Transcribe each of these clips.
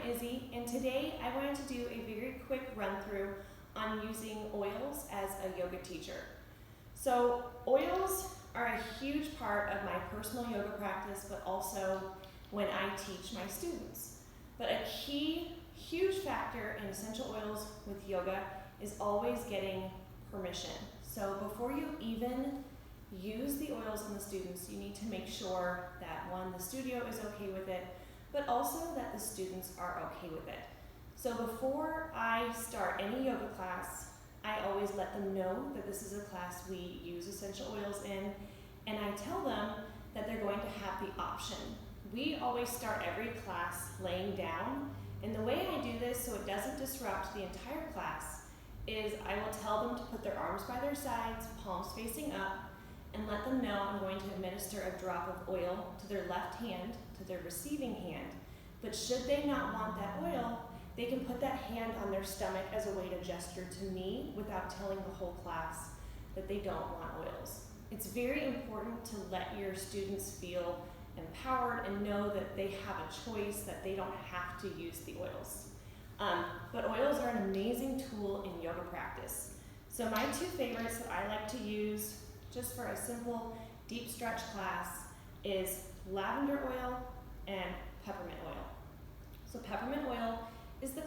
Izzy, and today I wanted to do a very quick run through on using oils as a yoga teacher. So oils are a huge part of my personal yoga practice, but also when I teach my students. But a key, huge factor in essential oils with yoga is always getting permission. So before you even use the oils on the students, you need to make sure that one, the studio is okay with it, but also that the students are okay with it. So before I start any yoga class, I always let them know that this is a class we use essential oils in, and I tell them that they're going to have the option. We always start every class laying down, and the way I do this so it doesn't disrupt the entire class is I will tell them to put their arms by their sides, palms facing up, and let them know I'm going to administer a drop of oil to their left hand, to their receiving hand. But should they not want that oil, they can put that hand on their stomach as a way to gesture to me without telling the whole class that they don't want oils. It's very important to let your students feel empowered and know that they have a choice, that they don't have to use the oils. But oils are an amazing tool in yoga practice. So my two favorites that I like to use just for a simple deep stretch class is lavender oil and peppermint oil. So peppermint oil is the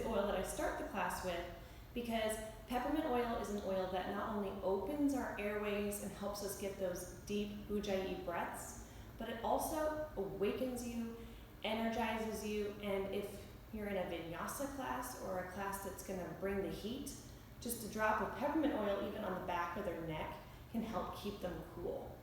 oil that I start the class with, because peppermint oil is an oil that not only opens our airways and helps us get those deep ujjayi breaths, but it also awakens you, energizes you, and if you're in a vinyasa class or a class that's going to bring the heat, just a drop of peppermint oil even on the back of their neck can help keep them cool.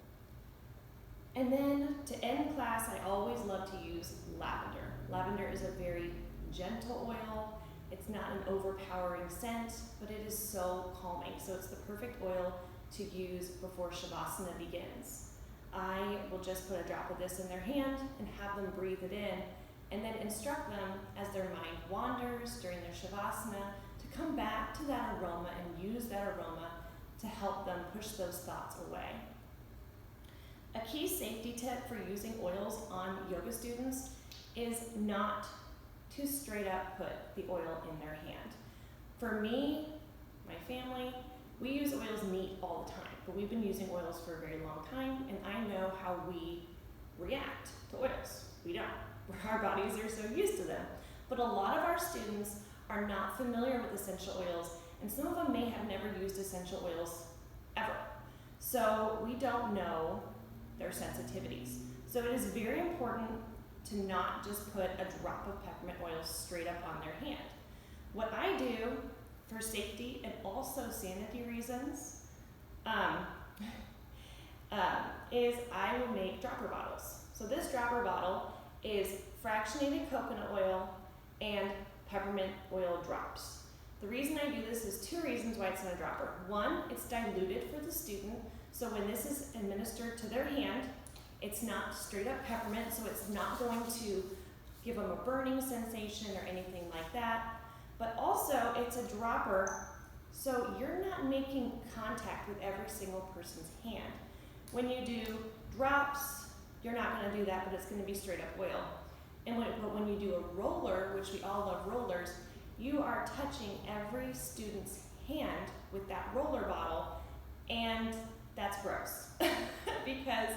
And then to end class, I always love to use lavender. Lavender is a very gentle oil. It's not an overpowering scent, but it is so calming. So it's the perfect oil to use before Shavasana begins. I will just put a drop of this in their hand and have them breathe it in, and then instruct them as their mind wanders during their Shavasana to come back to that aroma and use that aroma to help them push those thoughts away. A key safety tip for using oils on yoga students is not to straight up put the oil in their hand. For me, my family, we use oils neat all the time, but we've been using oils for a very long time, and I know how we react to oils. We don't. Our bodies are so used to them. But a lot of our students are not familiar with essential oils, and some of them may have never used essential oils ever. So we don't know their sensitivities. So it is very important to not just put a drop of peppermint oil straight up on their hand. What I do for safety and also sanity reasons is I will make dropper bottles. So this dropper bottle is fractionated coconut oil and peppermint oil drops. The reason I do this is two reasons why it's in a dropper. One, it's diluted for the student, so when this is administered to their hand, it's not straight up peppermint, so it's not going to give them a burning sensation or anything like that. But also, it's a dropper, so you're not making contact with every single person's hand. When you do drops, you're not going to do that, but it's going to be straight up oil. But when you do a roller, which we all love rollers, you are touching every student's hand with that roller bottle, and that's gross because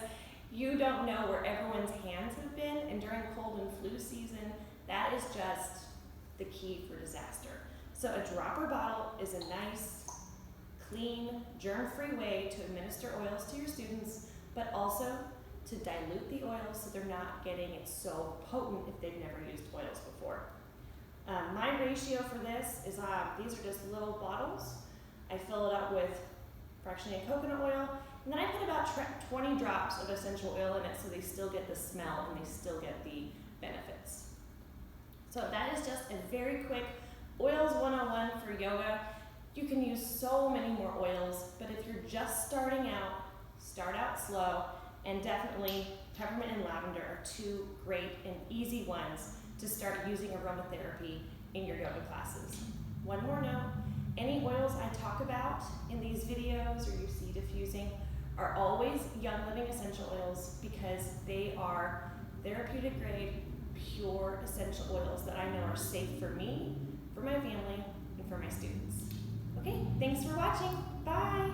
you don't know where everyone's hands have been, and during cold and flu season, that is just the key for disaster. So a dropper bottle is a nice, clean, germ-free way to administer oils to your students, but also to dilute the oil so they're not getting it so potent if they've never used oils before. My ratio for this is, these are just little bottles. I fill it up with fractionated coconut oil, and then I put about 20 drops of essential oil in it so they still get the smell and they still get the benefits. So that is just a very quick Oils 101 for yoga. You can use so many more oils, but if you're just starting out, start out slow, and definitely peppermint and lavender are two great and easy ones to start using aromatherapy in your yoga classes. One more note, any oils I talk about in these videos or you see diffusing are always Young Living essential oils because they are therapeutic grade, pure essential oils that I know are safe for me, for my family, and for my students. Okay, thanks for watching. Bye.